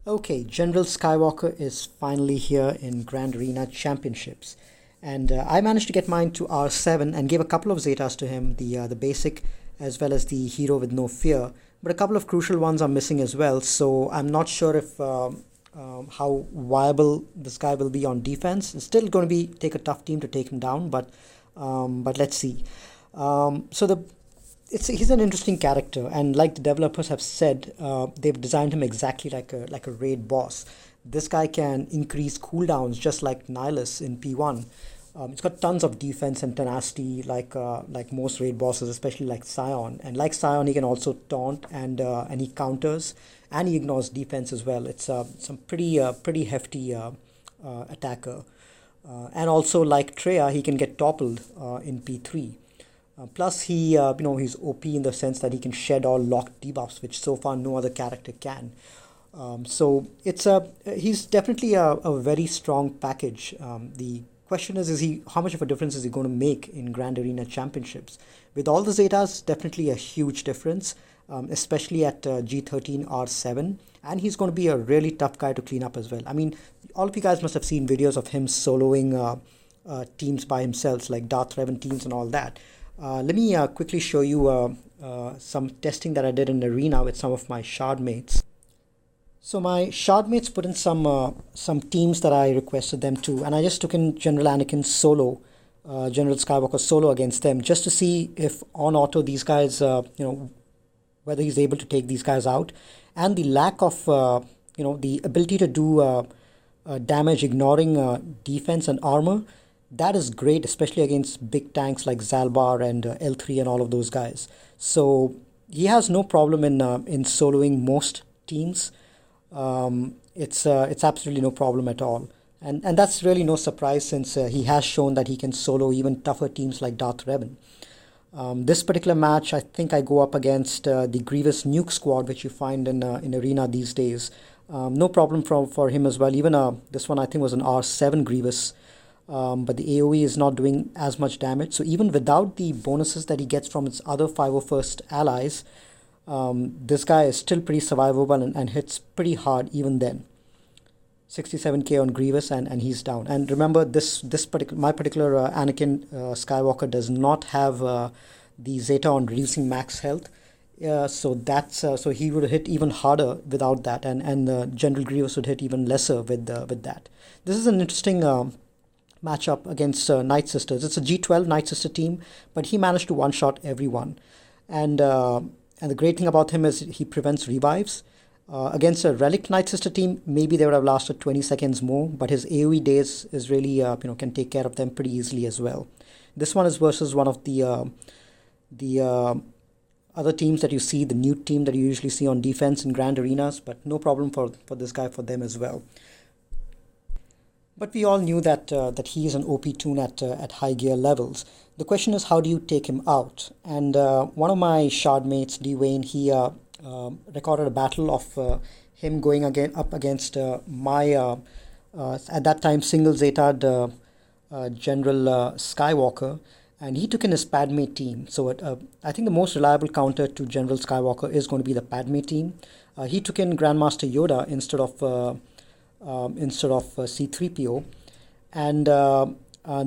Okay, General Skywalker is finally here in Grand Arena Championships. And I managed to get mine to R7 and gave a couple of Zetas to him, the basic as well as the Hero with No Fear. But a couple of crucial ones are missing as well, so I'm not sure if how viable this guy will be on defense. It's still going to be take a tough team to take him down, but let's see. So the he's an interesting character, and like the developers have said, they've designed him exactly like a raid boss. This guy can increase cooldowns just like Nihilus in P1. It's got tons of defense and tenacity, like most raid bosses, especially like Scion. And like Scion, he can also taunt and he counters and he ignores defense as well. It's some pretty hefty attacker. And also like Treya, he can get toppled in P3. Plus, he's OP in the sense that he can shed all locked debuffs, which so far no other character can. So he's definitely a very strong package. The question is he how much of a difference is he going to make in Grand Arena Championships? With all the Zetas, definitely a huge difference, especially at G13 R7, and he's going to be a really tough guy to clean up as well. I mean, all of you guys must have seen videos of him soloing teams by himself, like Darth Revan teams and all that. Let me quickly show you some testing that I did in Arena with some of my shard mates. So my shard mates put in some teams that I requested them to, and I just took in General Anakin solo, General Skywalker solo against them, just to see if on auto these guys, whether he's able to take these guys out, and the lack of, the ability to do damage ignoring defense and armor. That is great, especially against big tanks like Zalbar and L3 and all of those guys. So he has no problem in soloing most teams. It's absolutely no problem at all, and that's really no surprise since he has shown that he can solo even tougher teams like Darth Revan. This particular match, I think I go up against the Grievous Nuke Squad, which you find in Arena these days. No problem for him as well. Even this one I think was an R7 Grievous. But the AoE is not doing as much damage. So even without the bonuses that he gets from its other 501st allies, this guy is still pretty survivable and hits pretty hard even then. 67k on Grievous and he's down. And remember, my particular Anakin Skywalker does not have the Zeta on reducing max health. So he would hit even harder without that, and General Grievous would hit even lesser with that. This is an interesting matchup against Night Sisters. It's a G12 Night Sister team, but he managed to one-shot everyone. And the great thing about him is he prevents revives. Against a Relic Night Sister team, maybe they would have lasted 20 seconds more, but his AoE days is really, can take care of them pretty easily as well. This one is versus one of the other teams that you see, the new team that you usually see on defense in Grand Arenas, but no problem for this guy, for them as well. But we all knew that he is an OP toon at high gear levels. The question is, how do you take him out? And one of my shard mates, D. Wayne, he recorded a battle of him going up against my at that time single Zeta'd General Skywalker, and he took in his Padme team. So I think the most reliable counter to General Skywalker is going to be the Padme team. He took in Grandmaster Yoda instead of C3PO, and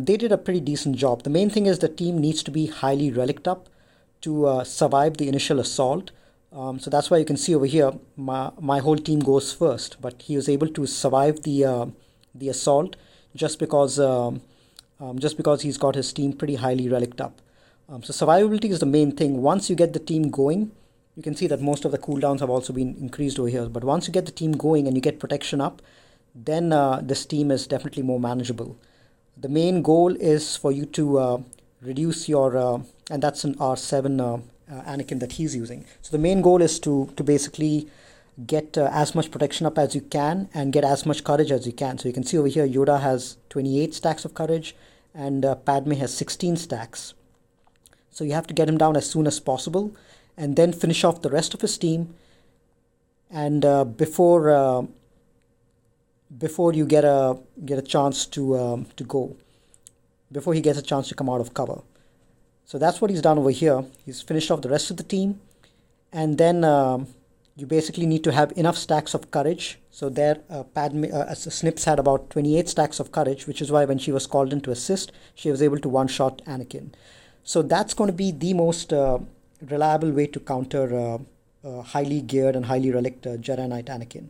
they did a pretty decent job. The main thing is the team needs to be highly relicked up to survive the initial assault. So that's why you can see over here, my whole team goes first, but he was able to survive the assault just because he's got his team pretty highly relicked up. So survivability is the main thing. Once you get the team going, you can see that most of the cooldowns have also been increased over here. But once you get the team going and you get protection up, then this team is definitely more manageable. The main goal is for you to reduce your, and that's an R7 Anakin that he's using. So the main goal is to basically get as much protection up as you can and get as much courage as you can. So you can see over here, Yoda has 28 stacks of courage and Padme has 16 stacks. So you have to get him down as soon as possible and then finish off the rest of his team. And before you get a chance to go, before he gets a chance to come out of cover. So that's what he's done over here. He's finished off the rest of the team, and then you basically need to have enough stacks of courage. So there, Snips had about 28 stacks of courage, which is why when she was called in to assist, she was able to one-shot Anakin. So that's going to be the most reliable way to counter highly geared and highly relict Jedi Knight Anakin.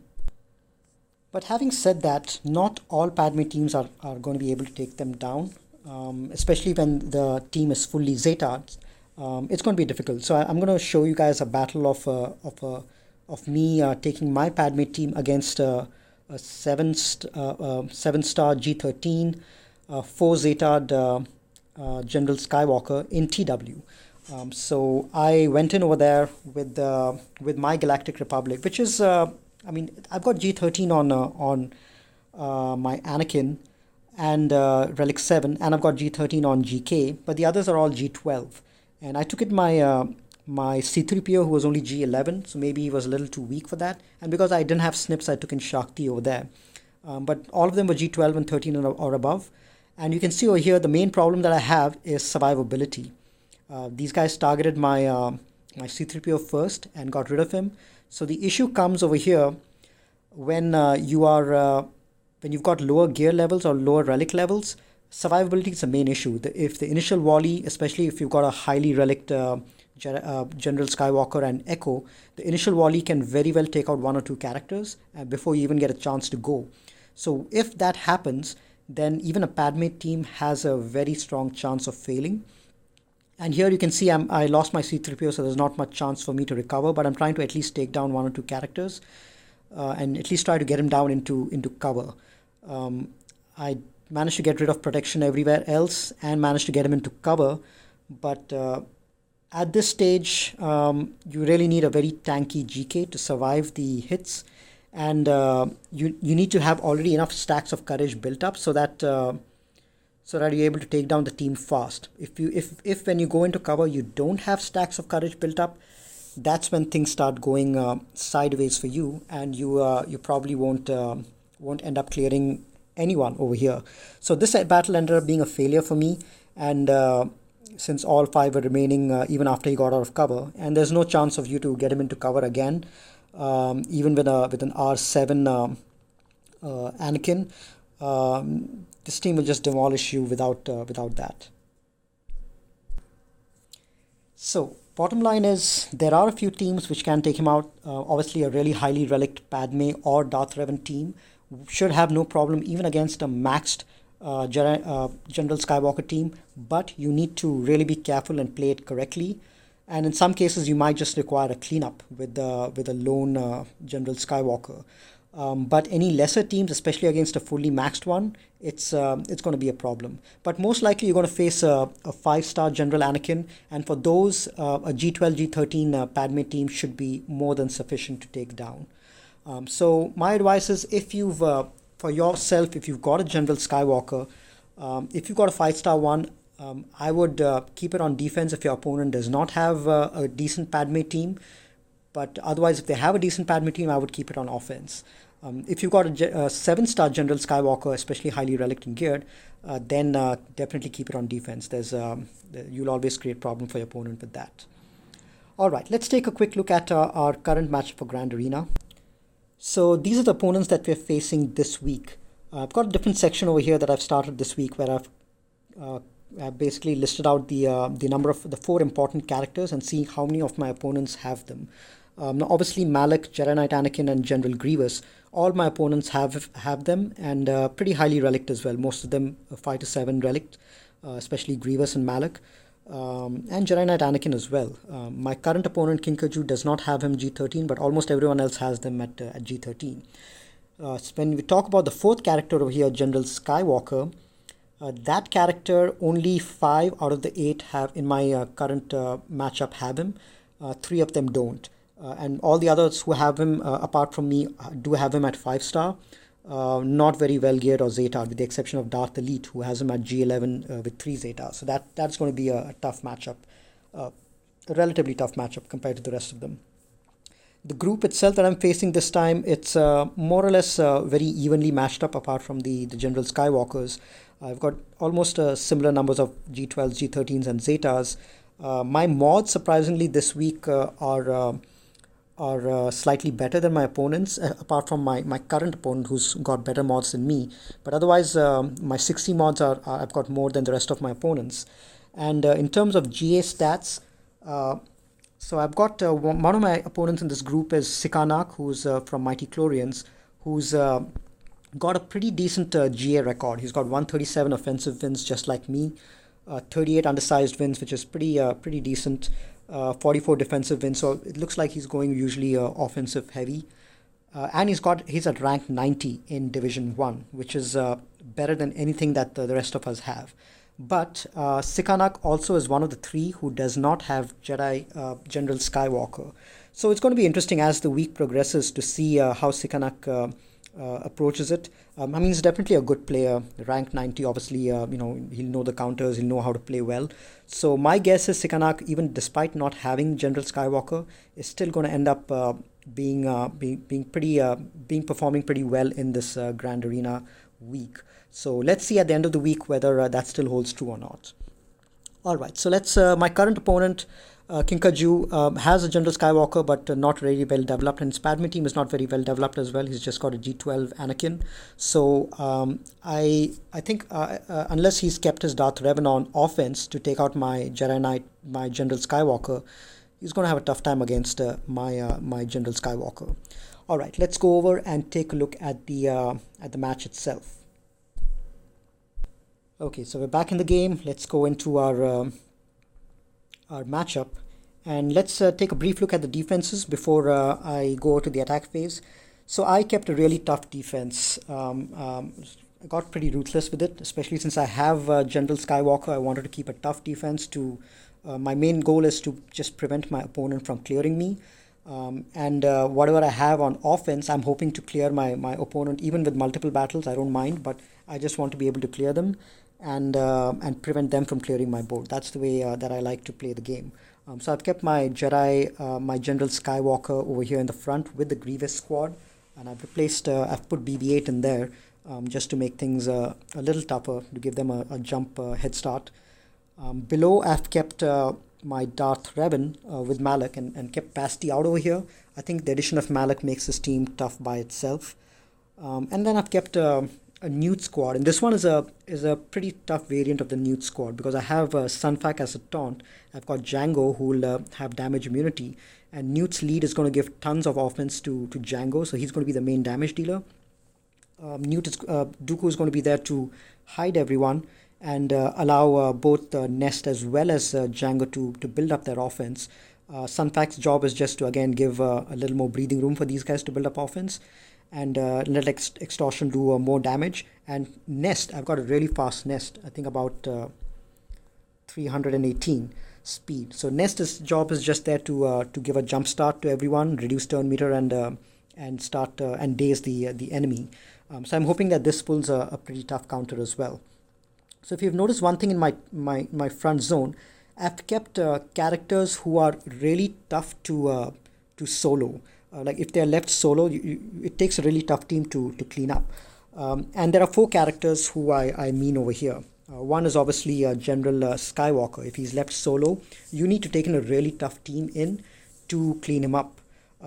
But having said that, not all Padme teams are going to be able to take them down, especially when the team is fully Zeta. It's going to be difficult. So I'm going to show you guys a battle of me taking my Padme team against a 7-star G13, 4 Zeta General Skywalker in TW. So I went in over there with my Galactic Republic, which is I mean, I've got G13 on my Anakin and Relic 7, and I've got G13 on GK, but the others are all G12. And I took it my C-3PO, who was only G11, so maybe he was a little too weak for that. And because I didn't have Snips, I took in Shakti over there. But all of them were G12 and 13 or above. And you can see over here, the main problem that I have is survivability. These guys targeted my C-3PO first and got rid of him. So the issue comes over here when when you've got lower gear levels or lower relic levels. Survivability is the main issue. If the initial volley, especially if you've got a highly relict General Skywalker and Echo, the initial volley can very well take out 1 or 2 characters before you even get a chance to go. So if that happens, then even a Padme team has a very strong chance of failing. And here you can see I lost my C-3PO, so there's not much chance for me to recover, but I'm trying to at least take down 1 or 2 characters and at least try to get him down into cover. I managed to get rid of protection everywhere else and managed to get him into cover, but at this stage, you really need a very tanky GK to survive the hits, and you need to have already enough stacks of courage built up so that you're able to take down the team fast. If when you go into cover you don't have stacks of courage built up, that's when things start going sideways for you, and you probably won't end up clearing anyone over here. So this battle ended up being a failure for me, and since all 5 were remaining even after he got out of cover, and there's no chance of you to get him into cover again, even with an R7 Anakin. This team will just demolish you without that. So bottom line is, there are a few teams which can take him out. Obviously a really highly relict Padme or Darth Revan team should have no problem even against a maxed General Skywalker team, but you need to really be careful and play it correctly. And in some cases you might just require a cleanup with a lone General Skywalker. But any lesser teams, especially against a fully maxed one, it's going to be a problem. But most likely you're going to face a 5-star General Anakin, and for those, a G12, G13 Padme team should be more than sufficient to take down. So my advice is, if you've for yourself, if you've got a General Skywalker, if you've got a 5-star one, I would keep it on defense if your opponent does not have a decent Padme team. But otherwise, if they have a decent Padme team, I would keep it on offense. If you've got a 7-star General Skywalker, especially highly relict and geared, then definitely keep it on defense. You'll always create problem for your opponent with that. All right, let's take a quick look at our current match for Grand Arena. So these are the opponents that we're facing this week. I've got a different section over here that I've started this week, where I've basically listed out the number of the 4 important characters and see how many of my opponents have them. Now obviously Malak, Jedi Knight Anakin, and General Grievous, all my opponents have them, and pretty highly relict as well. Most of them 5 to 7 relict, especially Grievous and Malak, and Jedi Knight Anakin as well. My current opponent Kinkajou does not have him G13, but almost everyone else has them at G13. So when we talk about the 4th character over here, General Skywalker, that character, only 5 out of the 8 have in my current matchup have him. 3 of them don't. And all the others who have him, apart from me, do have him at 5-star. Not very well geared or Zeta, with the exception of Darth Elite, who has him at G11 with 3 Zeta. So that's going to be a tough matchup, a relatively tough matchup compared to the rest of them. The group itself that I'm facing this time, it's more or less very evenly matched up, apart from the General Skywalkers. I've got almost similar numbers of G12s, G13s, and Zetas. My mods, surprisingly, this week are are slightly better than my opponents, apart from my current opponent who's got better mods than me. But otherwise, my 60 mods I've got more than the rest of my opponents. And in terms of GA stats, uh, so I've got one of my opponents in this group is Sikanak, who's from Mighty Chlorians, who's got a pretty decent GA record. He's got 137 offensive wins, just like me, 38 undersized wins, which is pretty decent, 44 defensive wins. So it looks like he's going usually offensive heavy. And he's at rank 90 in Division 1, which is better than anything that the rest of us have. But Sikanak also is one of the three who does not have Jedi General Skywalker. So it's going to be interesting as the week progresses to see how Sikanak approaches it. I mean, he's definitely a good player. Rank 90, obviously, he'll know the counters, he'll know how to play well. So my guess is Sikanak, even despite not having General Skywalker, is still going to end up performing pretty well in this Grand Arena week. So let's see at the end of the week whether that still holds true or not. All right, so my current opponent, Kinkaju, has a General Skywalker, but not very well developed, and his Padme team is not very well developed as well. He's just got a G12 Anakin. So I think unless he's kept his Darth Revan on offense to take out my Jedi Knight, my General Skywalker, he's going to have a tough time against my General Skywalker. All right, let's go over and take a look at the match itself. Okay, so we're back in the game. Let's go into our matchup, and let's take a brief look at the defenses before I go to the attack phase. So I kept a really tough defense. I got pretty ruthless with it, especially since I have General Skywalker. I wanted to keep a tough defense to my main goal is to just prevent my opponent from clearing me. And whatever I have on offense, I'm hoping to clear my opponent even with multiple battles. I don't mind, but I just want to be able to clear them and prevent them from clearing my board. That's the way that I like to play the game. So I've kept my Jedi, my General Skywalker over here in the front with the Grievous squad, and I've put BB-8 in there just to make things a little tougher, to give them a jump head start. Below, I've kept my Darth Revan with Malak and kept Basti out over here. I think the addition of Malak makes this team tough by itself. And then I've kept a Newt squad, and this one is a pretty tough variant of the Newt squad because I have Sunfac as a taunt. I've got Django who will have damage immunity, and Newt's lead is going to give tons of offense to Django, so he's going to be the main damage dealer. Dooku is going to be there to hide everyone and allow both Nest as well as Django to build up their offense. Sunfac's job is just to again give a little more breathing room for these guys to build up offense, and let Extortion do more damage. And Nest, I've got a really fast Nest, I think about 318 speed. So Nest's job is just there to give a jump start to everyone, reduce turn meter, and start and daze the enemy. So I'm hoping that this pulls a pretty tough counter as well. So if you've noticed one thing in my front zone, I've kept characters who are really tough to solo. Like if they're left solo, it takes a really tough team to clean up. And there are 4 characters who I mean over here. One is obviously General Skywalker. If he's left solo, you need to take in a really tough team in to clean him up.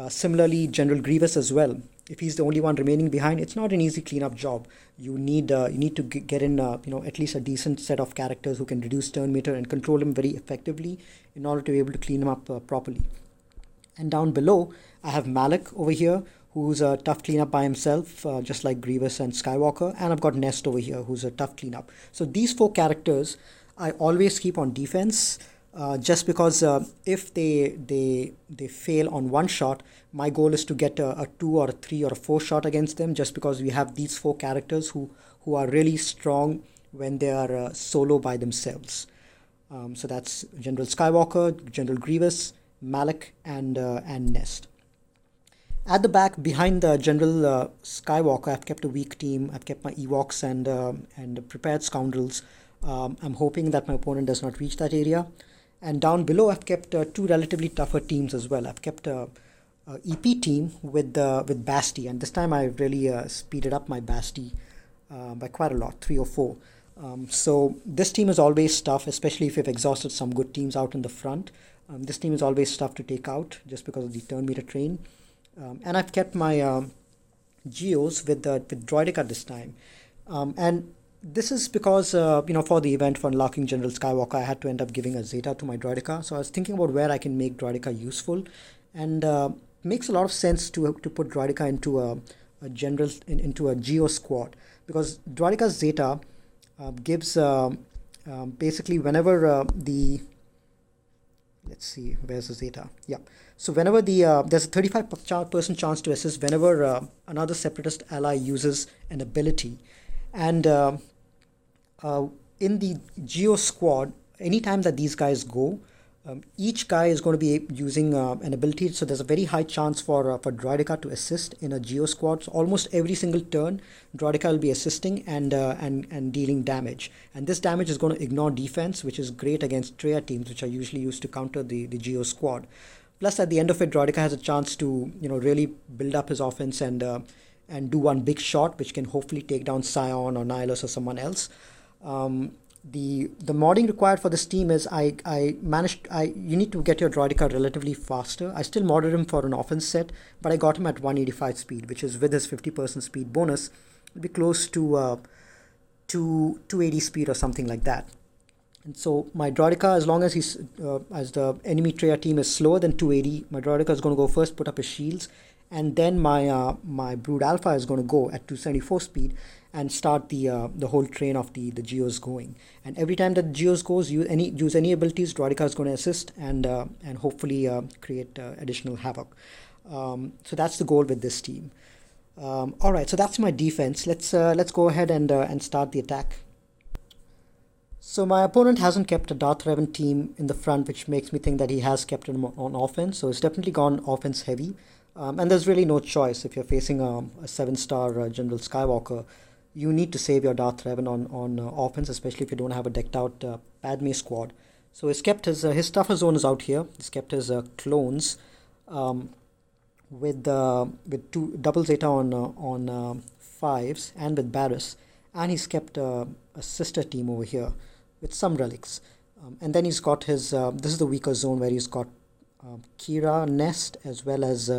Similarly, General Grievous as well. If he's the only one remaining behind, it's not an easy cleanup job. You need to get in at least a decent set of characters who can reduce turn meter and control him very effectively in order to be able to clean him up properly. And down below, I have Malak over here, who's a tough cleanup by himself, just like Grievous and Skywalker. And I've got Nest over here, who's a tough cleanup. So these 4 characters, I always keep on defense, just because if they fail on one shot, my goal is to get a 2 or a 3 or a 4 shot against them, just because we have these 4 characters who are really strong when they are solo by themselves. So that's General Skywalker, General Grievous, Malak, and Nest. At the back, behind the General Skywalker, I've kept a weak team. I've kept my Ewoks and prepared scoundrels. I'm hoping that my opponent does not reach that area. And down below, I've kept 2 relatively tougher teams as well. I've kept a EP team with Basti, and this time I really speeded up my Basti by quite a lot, 3 or 4. So this team is always tough, especially if you've exhausted some good teams out in the front. This team is always tough to take out just because of the turn meter train. And I've kept my Geos with Droidica this time. And this is because, for the event for unlocking General Skywalker, I had to end up giving a Zeta to my Droidica. So I was thinking about where I can make Droidica useful. And makes a lot of sense to put Droidica into a general, into a Geo squad. Because Droidica's Zeta gives basically whenever let's see, where's the Zeta? Yeah. So whenever there's a 35% chance to assist whenever another Separatist ally uses an ability. And in the Geo squad, anytime that these guys go, each guy is going to be using an ability. So there's a very high chance for Droidica to assist in a Geo squad. So almost every single turn, Droidica will be assisting and dealing damage. And this damage is going to ignore defense, which is great against Traya teams, which are usually used to counter the Geo squad. Plus, at the end of it, Droidica has a chance to really build up his offense and do one big shot, which can hopefully take down Scion or Nihilus or someone else. The modding required for this team is you need to get your Droidica relatively faster. I still modded him for an offense set, but I got him at 185 speed, which is with his 50% speed bonus, it'll be close to 280 speed or something like that. And so my Droidica, as long as as the enemy Traya team is slower than 280, my Droidica is going to go first, put up his shields, and then my Brood Alpha is going to go at 274 speed and start the whole train of the Geos going. And every time that Geos goes, use any abilities, Droidica is going to assist and hopefully create additional havoc. So that's the goal with this team. All right, so that's my defense. Let's go ahead and start the attack. So my opponent hasn't kept a Darth Revan team in the front, which makes me think that he has kept him on offense. So it's definitely gone offense heavy. And there's really no choice. If you're facing a 7-star General Skywalker, you need to save your Darth Revan on offense, especially if you don't have a decked out Padme squad. So he's kept his tougher zone is out here. He's kept his clones with two double Zeta on 5s and with Barriss, and he's kept a sister team over here with some relics. And then he's got his this is the weaker zone where he's got Kira, Nest, as well as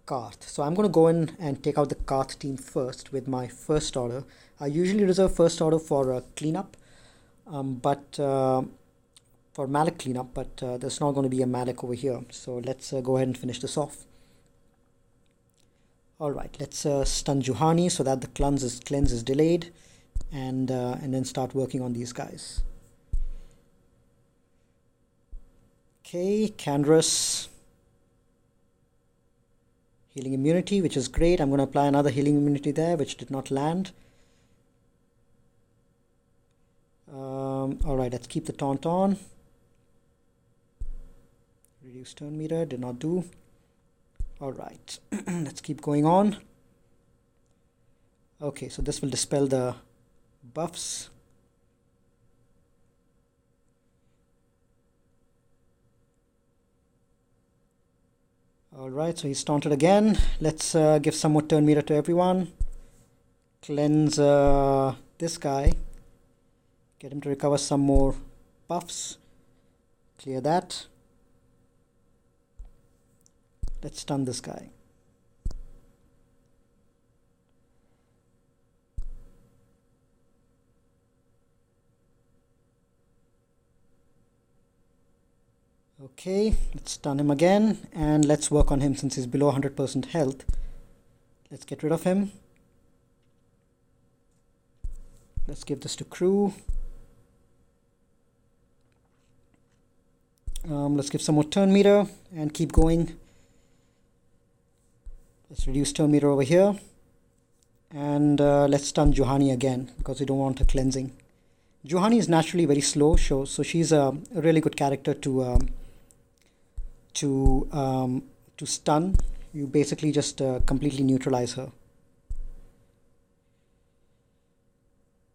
Karth. So I'm going to go in and take out the Karth team first with my first order. I usually reserve first order for cleanup, but for Malak cleanup, but there's not going to be a Malak over here. So let's go ahead and finish this off. All right, let's stun Juhani so that the cleanse is delayed, and then start working on these guys. Okay, Candra's healing immunity, which is great. I'm going to apply another healing immunity there, which did not land. All right, let's keep the taunt on. Reduce turn meter, did not do. All right, let's keep going on. Okay, so this will dispel the buffs. Alright, so he's taunted again. Let's give some more turn meter to everyone. Cleanse this guy. Get him to recover some more buffs. Clear that. Let's stun this guy. Okay, let's stun him again, and let's work on him since he's below 100% health. Let's get rid of him. Let's give this to crew. Let's give some more turn meter and keep going. Let's reduce turn meter over here. And let's stun Juhani again because we don't want her cleansing. Juhani is naturally very slow, so she's a really good character to stun. You basically just completely neutralize her.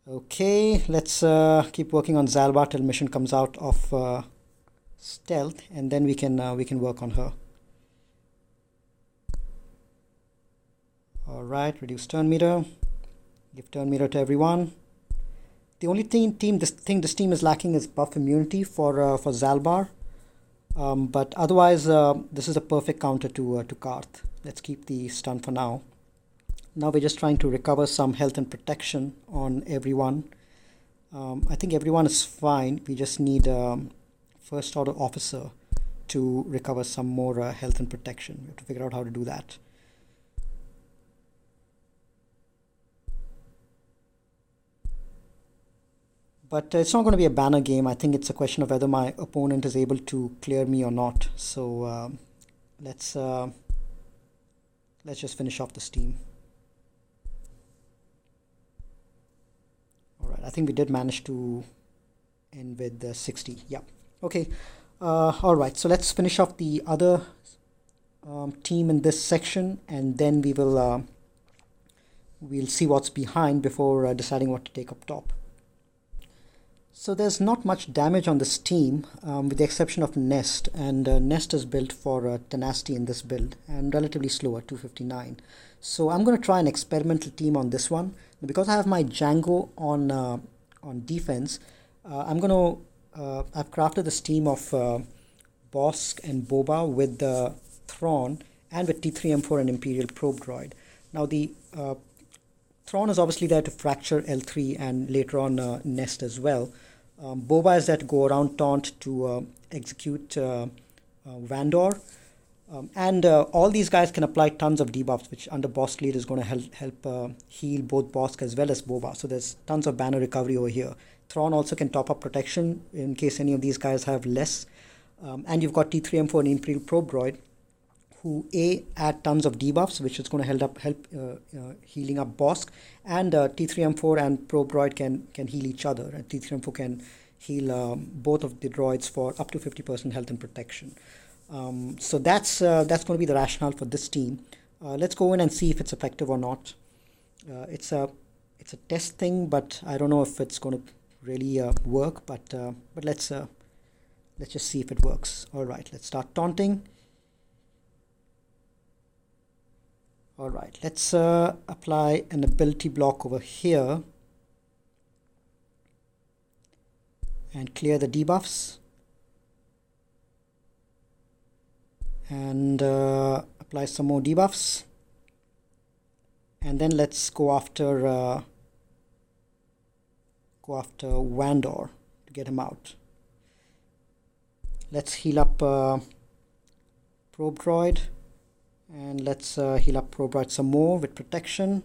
Okay, let's keep working on Zalba till mission comes out of stealth, and then we can work on her. All right, reduce turn meter. Give turn meter to everyone. The only this team is lacking is buff immunity for Zalbar. But otherwise, this is a perfect counter to Karth. Let's keep the stun for now. Now we're just trying to recover some health and protection on everyone. I think everyone is fine. We just need first order officer to recover some more health and protection. We have to figure out how to do that. But it's not going to be a banner game. I think it's a question of whether my opponent is able to clear me or not. So let's just finish off this team. All right, I think we did manage to end with 60. Yeah. Okay. All right. So let's finish off the other team in this section, and then we'll see what's behind before deciding what to take up top. So there's not much damage on this team, with the exception of Nest, and Nest is built for tenacity in this build and relatively slow at 259. So I'm going to try an experimental team on this one. Because I have my Django on defense, I've crafted this team of Bosk and Boba with the Thrawn and with T3M4 and Imperial Probe Droid. Now the Thrawn is obviously there to fracture L3 and later on Nest as well. Boba is there to go around taunt to execute Vandor. And all these guys can apply tons of debuffs, which under Bosk lead is going to help heal both Bosk as well as Boba. So there's tons of banner recovery over here. Thrawn also can top up protection in case any of these guys have less. And you've got T3M4 and Imperial Probe Droid, who add tons of debuffs, which is going to help healing up Bosk, and T3M4 and Probe Droid can heal each other, and T3M4 can heal both of the droids for up to 50% health and protection. So that's going to be the rationale for this team. Let's go in and see if it's effective or not. It's a test thing, but I don't know if it's going to really work. But let's just see if it works. All right, let's start taunting. All right, let's apply an ability block over here and clear the debuffs, and apply some more debuffs, and then let's go after Vandor to get him out. Let's heal up Probe Droid. And let's heal up Probe Droid some more with protection.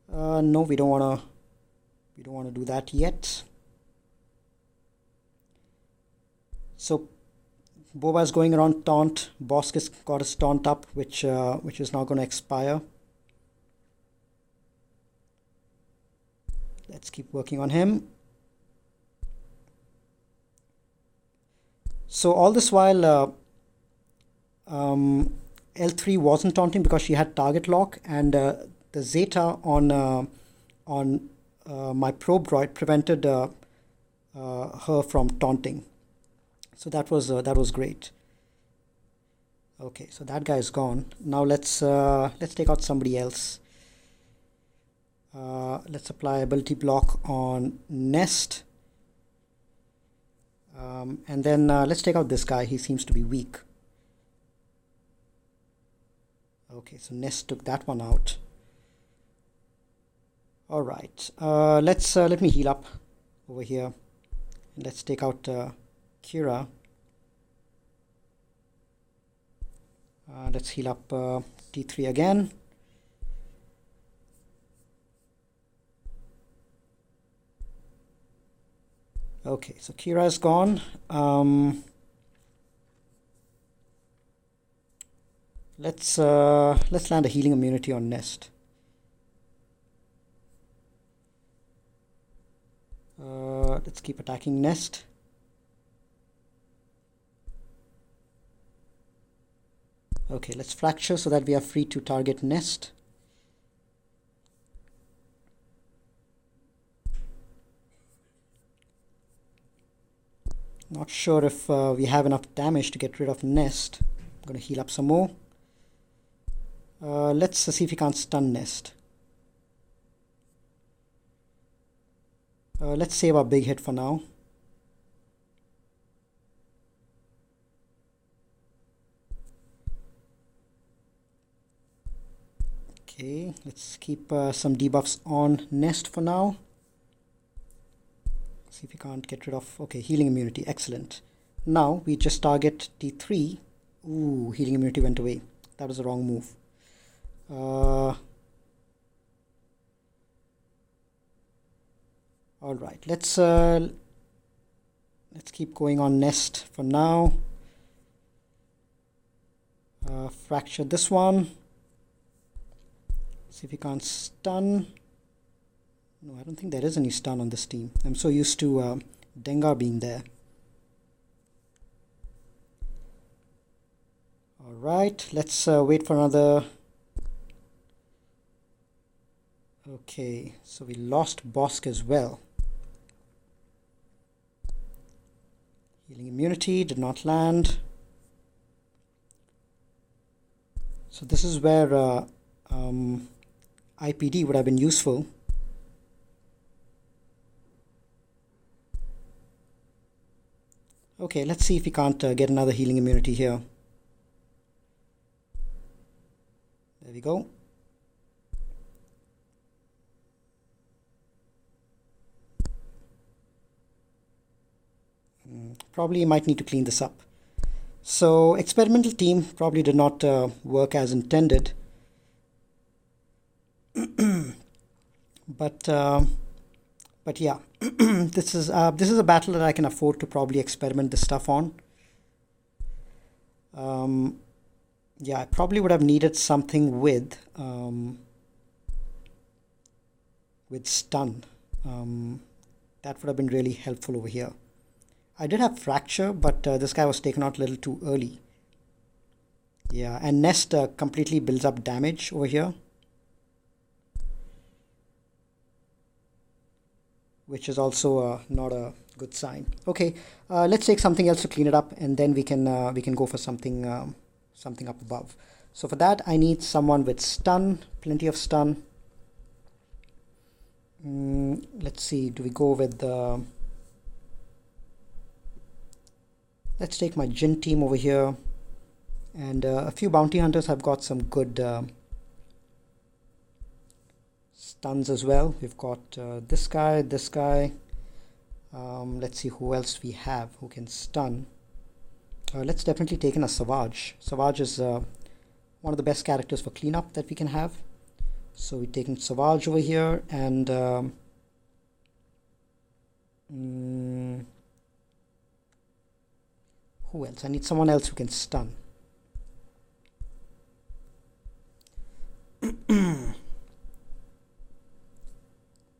No, we don't want to do that yet. So Boba is going around taunt. Bosk has got his taunt up, which is now going to expire. Let's keep working on him. So all this while, L3 wasn't taunting because she had target lock, and the Zeta on my Probe Droid prevented her from taunting. So that was great. Okay, so that guy is gone. Now let's take out somebody else. Let's apply ability block on Nest, and then let's take out this guy. He seems to be weak. Okay, so Nest took that one out. All right, let me heal up over here. Let's take out Kira. Let's heal up T3 again. Okay, so Kira is gone. Let's land a healing immunity on Nest. Let's keep attacking Nest. Okay, let's fracture so that we are free to target Nest. Not sure if we have enough damage to get rid of Nest. I'm going to heal up some more. Let's see if we can't stun Nest. Let's save our big hit for now. Okay, let's keep some debuffs on Nest for now. See if we can't get rid of... Okay, healing immunity, excellent. Now we just target T3. Ooh, healing immunity went away. That was the wrong move. All right, let's keep going on Nest for now. Fracture this one. See if we can't stun. No, I don't think there is any stun on this team. I'm so used to Dengar being there. All right, let's wait for another. Okay, so we lost Bosk as well. Healing immunity did not land. So this is where IPD would have been useful. Okay, let's see if we can't get another healing immunity here. There we go. Probably might need to clean this up. So experimental team probably did not work as intended. But yeah, this is a battle that I can afford to probably experiment this stuff on. Yeah, I probably would have needed something with stun. That would have been really helpful over here. I did have fracture, but this guy was taken out a little too early. Yeah, and Nest completely builds up damage over here, which is also not a good sign. Okay, let's take something else to clean it up, and then we can go for something up above. So for that, I need someone with stun, plenty of stun. Let's see, do we go with the... Let's take my Jin team over here, and a few bounty hunters have got some good stuns as well. We've got this guy. Let's see who else we have who can stun. Let's definitely take in a Savage. Savage is one of the best characters for cleanup that we can have. So we're taking Savage over here, and who else? I need someone else who can stun.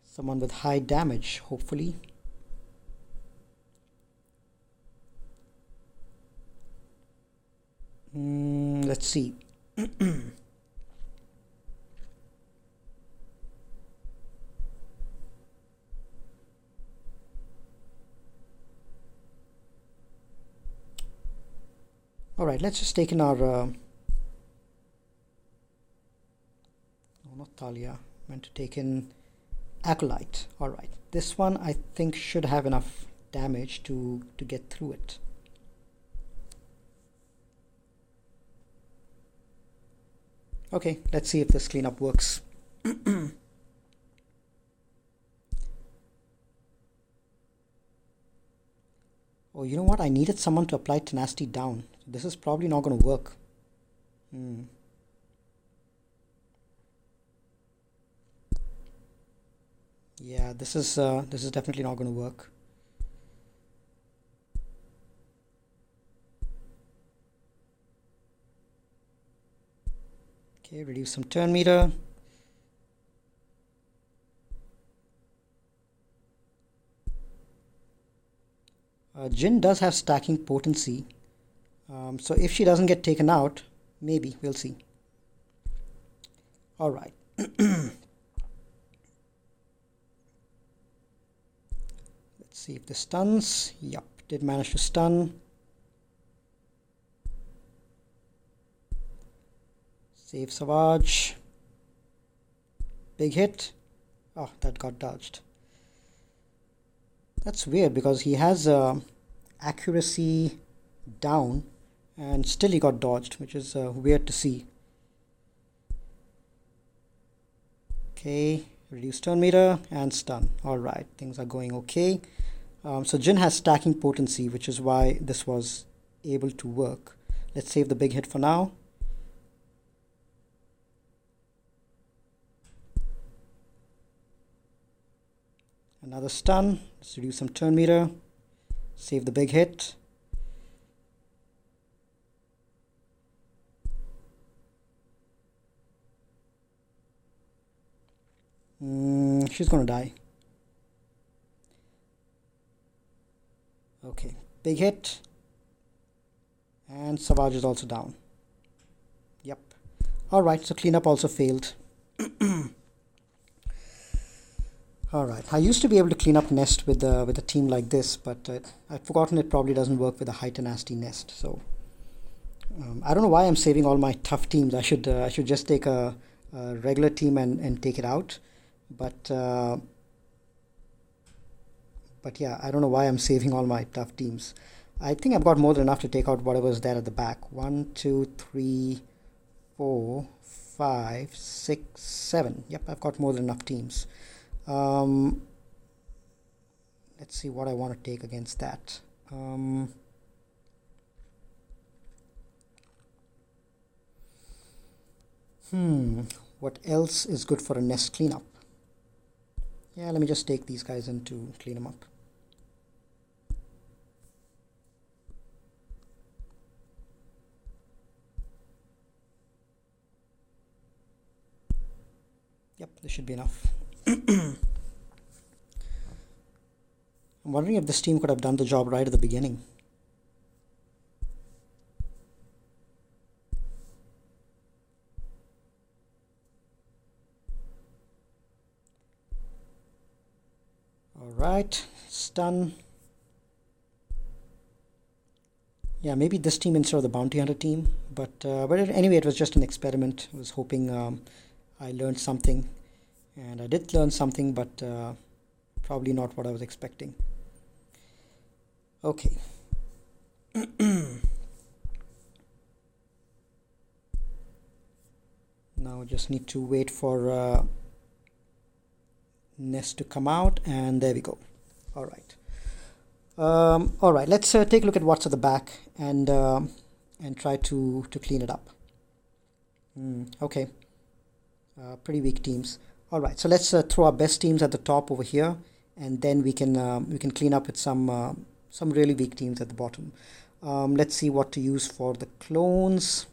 Someone with high damage, hopefully. Let's see. All right, let's just take in our... no, not Talia. Meant to take in Acolyte. All right, this one I think should have enough damage to get through it. Okay, let's see if this cleanup works. Oh, you know what? I needed someone to apply tenacity down. This is probably not going to work. Yeah, this is definitely not going to work. Okay, reduce some turn meter. Jin does have stacking potency. So if she doesn't get taken out, maybe, we'll see. All right. Let's see if this stuns. Yup, did manage to stun. Save Savage. Big hit. Oh, that got dodged. That's weird because he has accuracy down and still he got dodged, which is weird to see. Okay, reduce turn meter and stun. Alright, things are going okay. So Jin has stacking potency, which is why this was able to work. Let's save the big hit for now. Another stun. Let's reduce some turn meter. Save the big hit. She's gonna die. Okay, big hit. And Savage is also down. Yep. Alright, so cleanup also failed. Alright, I used to be able to clean up nest with a team like this, but I've forgotten it probably doesn't work with a high tenacity nest. So I don't know why I'm saving all my tough teams. I should just take a regular team and take it out. But yeah, I don't know why I'm saving all my tough teams. I think I've got more than enough to take out whatever's there at the back. 1, 2, 3, 4, 5, 6, 7. Yep, I've got more than enough teams. Let's see what I want to take against that. What else is good for a nest cleanup? Yeah, let me just take these guys in to clean them up. Yep, this should be enough. I'm wondering if this team could have done the job right at the beginning. Alright, stun. Yeah, maybe this team instead of the bounty hunter team, but anyway, it was just an experiment. I was hoping I learned something, and I did learn something, but probably not what I was expecting. Okay. Now just need to wait for nest to come out, and there we go. All right. All right, let's take a look at what's at the back and try to clean it up. Okay, pretty weak teams. All right, so let's throw our best teams at the top over here, and then we can clean up with some really weak teams at the bottom. Let's see what to use for the clones.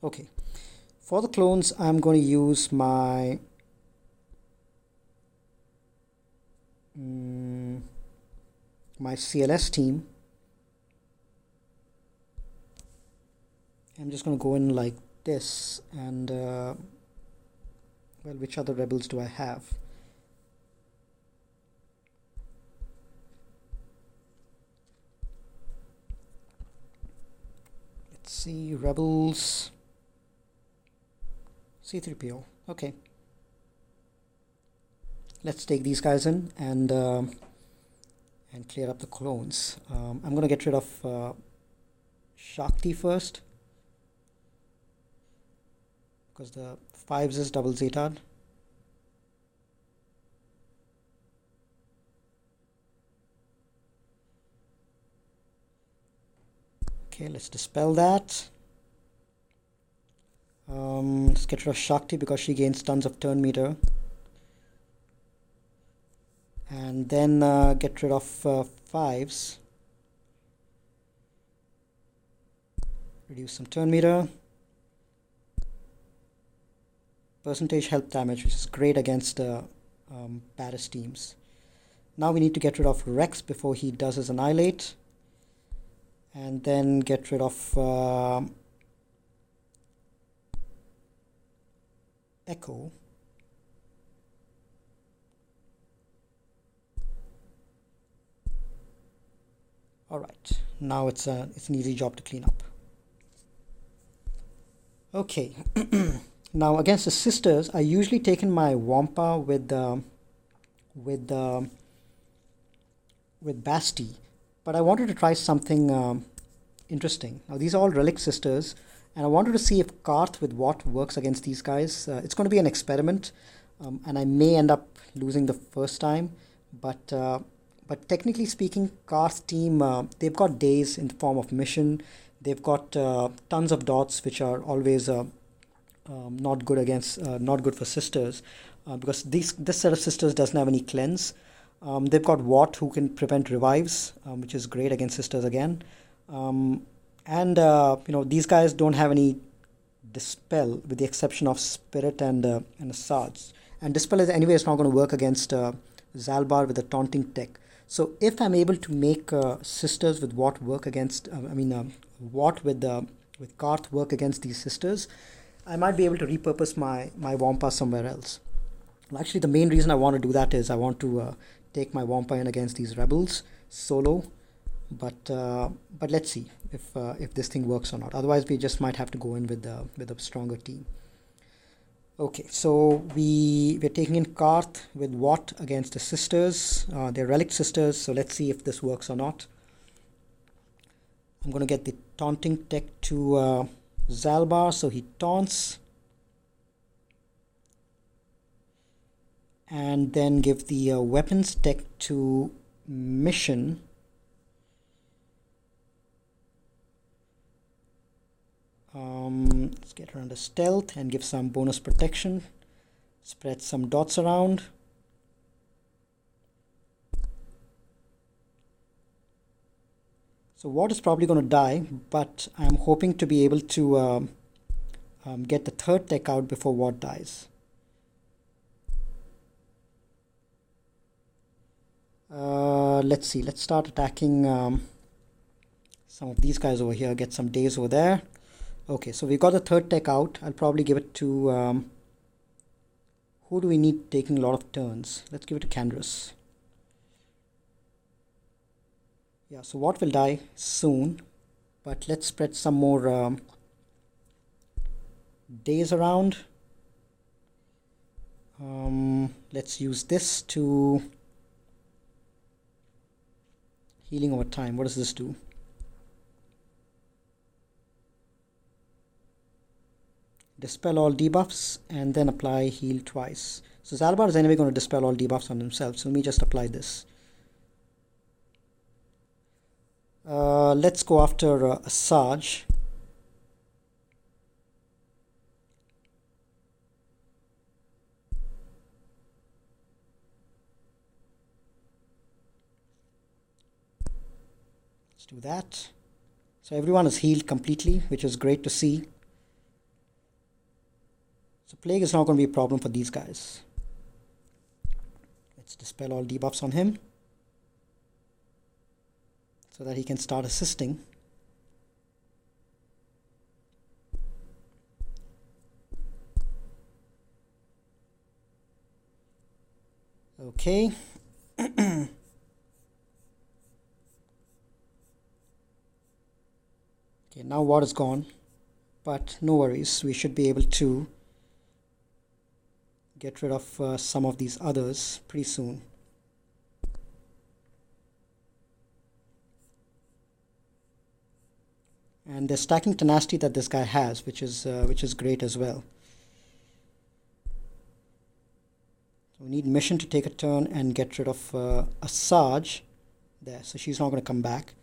Okay, for the clones, I'm going to use my CLS team. I'm just going to go in like this, and well, which other rebels do I have? Let's see, rebels, C3PO. Okay, let's take these guys in and clear up the clones. I'm gonna get rid of Shakti first, because the 5s is double zeta'd. Okay, let's dispel that. Let's get rid of Shakti because she gains tons of turn meter. And then get rid of 5s. Reduce some turn meter. Percentage health damage, which is great against Paris teams. Now we need to get rid of Rex before he does his annihilate. And then get rid of Echo. All right, now it's an easy job to clean up. Okay, Now against the sisters, I usually take in my Wampa with with Basti, but I wanted to try something interesting. Now these are all relic sisters, and I wanted to see if Karth with Watt works against these guys. It's going to be an experiment, and I may end up losing the first time, but technically speaking, Karth's team, they've got days in the form of mission. They've got tons of dots, which are always not good for sisters, because this set of sisters doesn't have any cleanse. They've got Watt, who can prevent revives, which is great against sisters again. And these guys don't have any dispel, with the exception of Spirit and a Sarge. And dispel is anyway, it's not going to work against Zalbar with a taunting tech. So if I'm able to make sisters with Watt work against, Watt with Karth work against these sisters, I might be able to repurpose my Wampa somewhere else. Well, actually, the main reason I want to do that is I want to take my Wampa in against these rebels solo. But let's see if this thing works or not. Otherwise, we just might have to go in with a stronger team. Okay, so we're taking in Karth with Watt against the sisters. They're relic sisters, so let's see if this works or not. I'm going to get the taunting tech to Zalbar, so he taunts. And then give the weapons tech to Mission. Let's get her under stealth and give some bonus protection. Spread some dots around. So Watt is probably going to die, but I'm hoping to be able to get the third tech out before Watt dies. Let's see. Let's start attacking some of these guys over here. Get some days over there. Okay, so we got the third tech out. I'll probably give it to... who do we need taking a lot of turns? Let's give it to Candrass. Yeah, so Watt will die soon. But let's spread some more days around. Let's use this to... healing over time. What does this do? Dispel all debuffs and then apply heal twice. So Zalbar is anyway going to dispel all debuffs on himself. So let me just apply this. Let's go after a Sarge. Let's do that. So everyone is healed completely, which is great to see. So Plague is not going to be a problem for these guys. Let's dispel all debuffs on him so that he can start assisting. Okay. Okay, now Watt is gone, but no worries, we should be able to get rid of some of these others pretty soon. And the stacking tenacity that this guy has, which is great as well. So we need Mission to take a turn and get rid of a Sarge there, so she's not going to come back.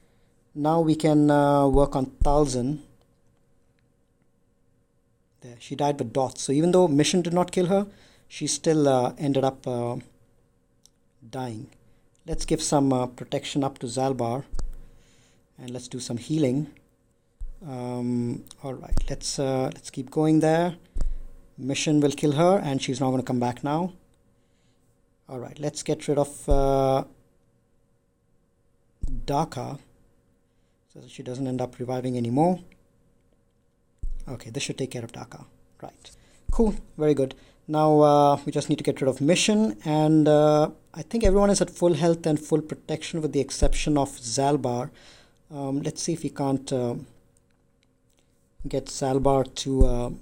Now we can work on Talzin. There, she died with dots. So even though Mission did not kill her, she still ended up dying. Let's give some protection up to Zalbar, and let's do some healing. All right, let's keep going there. Mission will kill her, and she's not going to come back now. All right, let's get rid of Daka, so that she doesn't end up reviving anymore. Okay, this should take care of Daka. Right, cool, very good. Now we just need to get rid of Mission, and I think everyone is at full health and full protection with the exception of Zalbar. Let's see if we can't get Zalbar to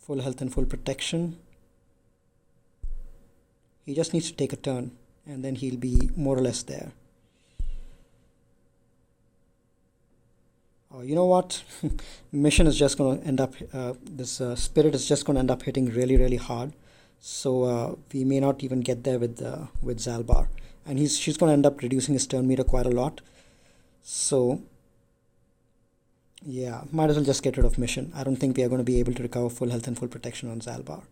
full health and full protection. He just needs to take a turn and then he'll be more or less there. Oh, you know what? Mission is just going to end up, this spirit is just going to end up hitting really, really hard. So we may not even get there with Zalbar. And she's going to end up reducing his turn meter quite a lot. So yeah, might as well just get rid of mission. I don't think we are going to be able to recover full health and full protection on Zalbar.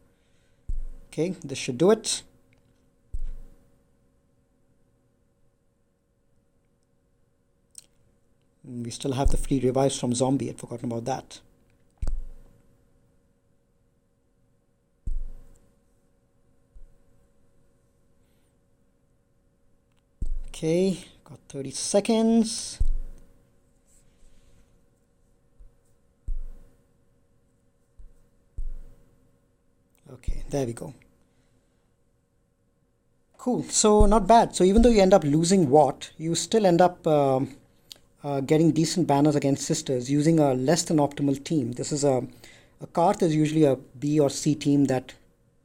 Okay, this should do it. We still have the free revives from zombie. I'd forgotten about that. Okay, got 30 seconds. Okay, there we go. Cool, so not bad. So even though you end up losing Watt, you still end up getting decent banners against Sisters using a less than optimal team. This is a Karth is usually a B or C team that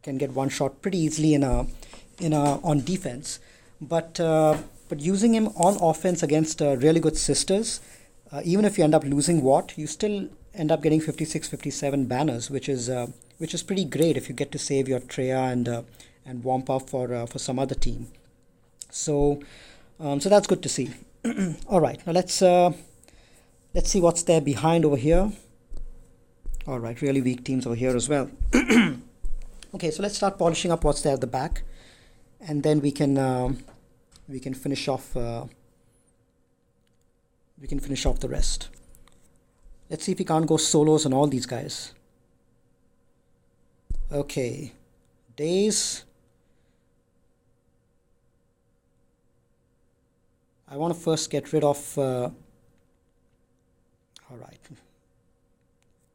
can get one shot pretty easily on defense, but using him on offense against really good Sisters, even if you end up losing Watt, you still end up getting 56, 57 banners, which is pretty great if you get to save your Treya and Wamp up for some other team. So that's good to see. All right, now let's see what's there behind over here. All right, really weak teams over here as well. Okay, so let's start polishing up what's there at the back, and then we can finish off the rest. Let's see if we can't go solos on all these guys. Okay, Days. I want to first get rid of all right, I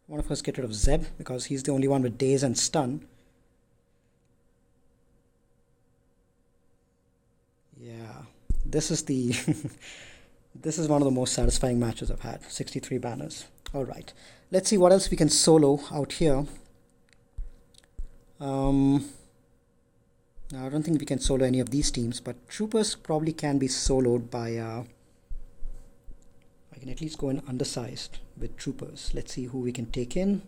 want to first get rid of Zeb because he's the only one with Daze and Stun. Yeah, this is the this is one of the most satisfying matches I've had. 63 banners. All right, let's see what else we can solo out here. I don't think we can solo any of these teams, but Troopers probably can be soloed by I can at least go in undersized with Troopers. Let's see who we can take in.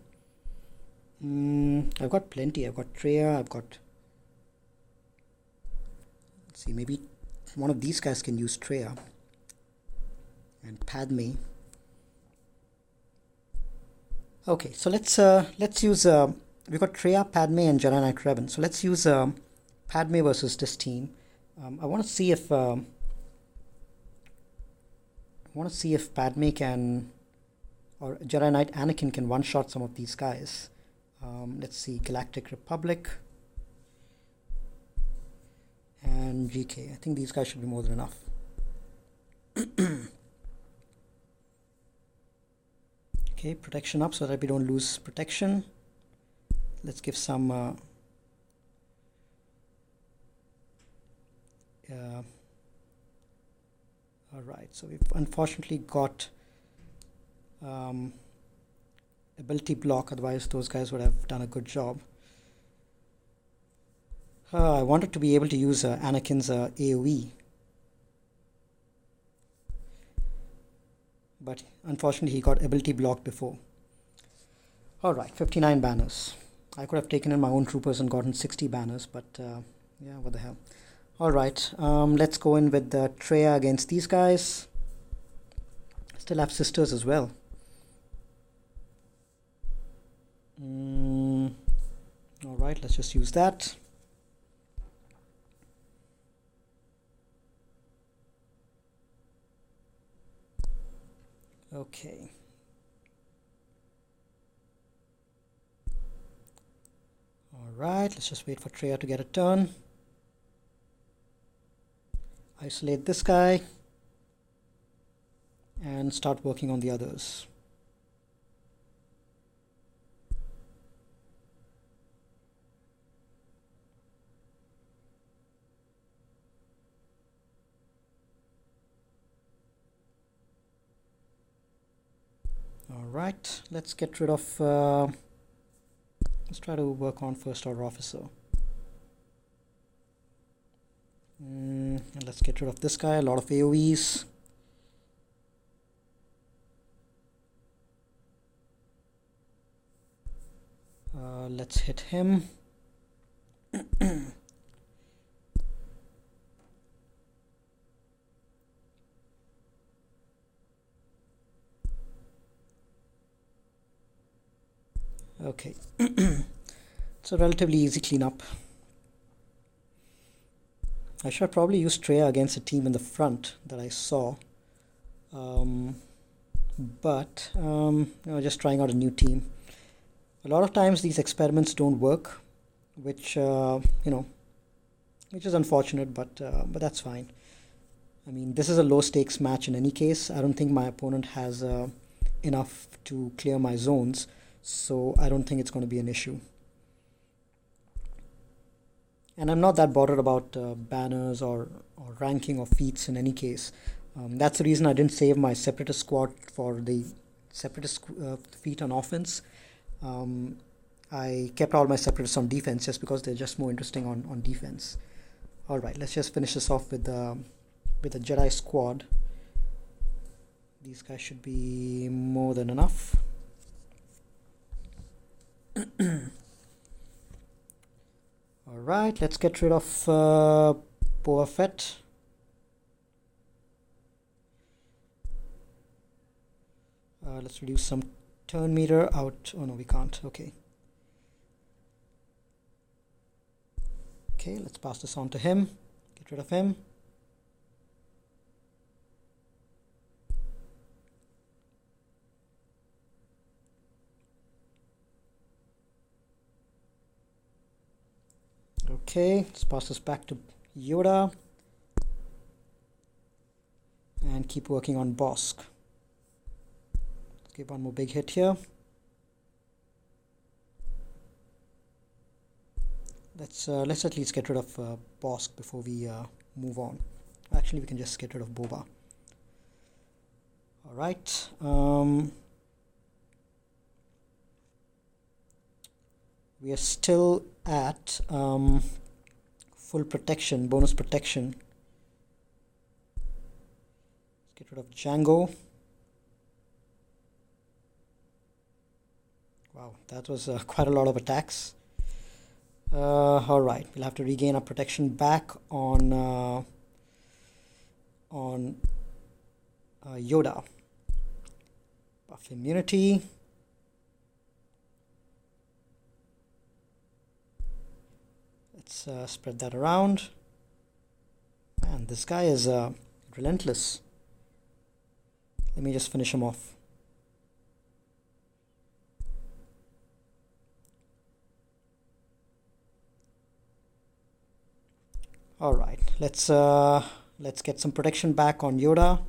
I've got plenty. I've got Treya, I've got, let's see, maybe one of these guys can use Treya and Padme. Okay, so let's use we've got Treya, Padme and Jedi Knight Revan. So let's use Padme versus this team. I want to see if Padme can, or Jedi Knight Anakin can one-shot some of these guys. Let's see, Galactic Republic and GK. I think these guys should be more than enough. Okay, protection up so that we don't lose protection. Let's give some all right, so we've unfortunately got ability block, otherwise those guys would have done a good job. I wanted to be able to use Anakin's AoE, but unfortunately he got ability blocked before. All right, 59 banners. I could have taken in my own Troopers and gotten 60 banners, but yeah, what the hell. All right, let's go in with the Treya against these guys. Still have Sisters as well. All right, let's just use that. Okay. All right, let's just wait for Treya to get a turn. Isolate this guy and start working on the others. All right, let's get rid of Let's try to work on first order officer. And let's get rid of this guy. A lot of AoEs. Let's hit him. Okay. It's a relatively easy cleanup. I should probably use Treya against a team in the front that I saw. But just trying out a new team. A lot of times these experiments don't work, which which is unfortunate, but that's fine. I mean, this is a low stakes match in any case. I don't think my opponent has enough to clear my zones, so I don't think it's going to be an issue. And I'm not that bothered about banners or ranking or feats in any case. That's the reason I didn't save my Separatist squad for the Separatist feat on offense. I kept all my Separatists on defense just because they're just more interesting on defense. Alright, let's just finish this off with a Jedi squad. These guys should be more than enough. Alright, let's get rid of Boba Fett. Let's reduce some turn meter out. Oh no, we can't. Okay. Okay, let's pass this on to him. Get rid of him. Okay, let's pass this back to Yoda. And keep working on Bosk. Let's give one more big hit here. Let's at least get rid of Bosk before we move on. Actually, we can just get rid of Boba. All right. We are still at full protection, bonus protection. Let's get rid of Django. Wow, that was quite a lot of attacks. Alright, we'll have to regain our protection back on Yoda. Buff immunity. Let's spread that around. Man, this guy is relentless. Let me just finish him off. All right, let's get some protection back on Yoda.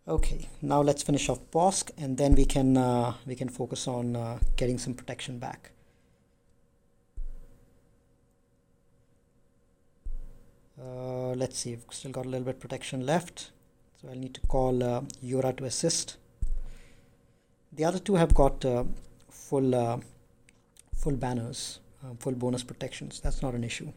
Okay, now let's finish off Bosk, and then we can focus on getting some protection back. Let's see, we've still got a little bit of protection left, so I'll need to call Yoda to assist. The other two have got full banners, full bonus protections. That's not an issue.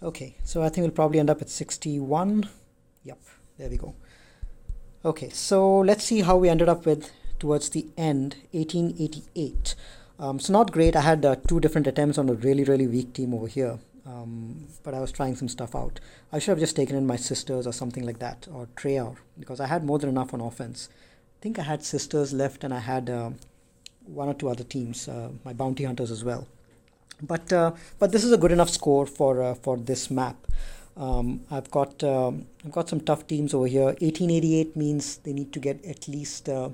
Okay, so I think we'll probably end up at 61. Yep, there we go. Okay, so let's see how we ended up with towards the end, 1888. So not great. I had 2 different attempts on a really weak team over here, but I was trying some stuff out. I should have just taken in my sisters or something like that, or Treya, because I had more than enough on offense. I think I had sisters left, and I had 1 or 2 other teams, my bounty hunters as well. But this is a good enough score for this map. I've got some tough teams over here. 1888 means they need to get at least I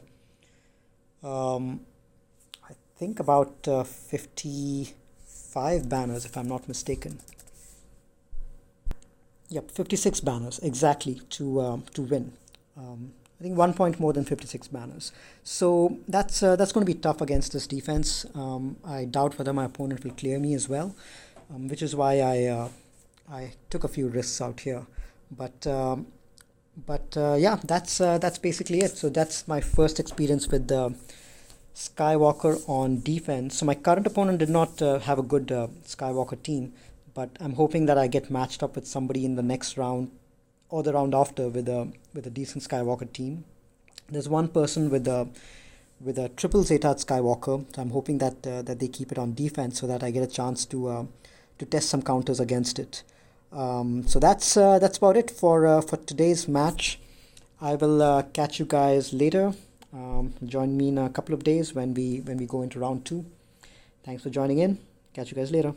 think about 55 banners, if I'm not mistaken. Yep, 56 banners exactly to win. I think 1 point more than 56 banners. So that's going to be tough against this defense. I doubt whether my opponent will clear me as well, which is why I took a few risks out here. But yeah, that's basically it. So that's my first experience with the Skywalker on defense. So my current opponent did not have a good Skywalker team, but I'm hoping that I get matched up with somebody in the next round or the round after with a decent Skywalker team. There's one person with a triple Zetad Skywalker, so I'm hoping that they keep it on defense so that I get a chance to test some counters against it. So that's about it for today's match. I will catch you guys later. Join me in a couple of days when we go into round two. Thanks for joining in. Catch you guys later.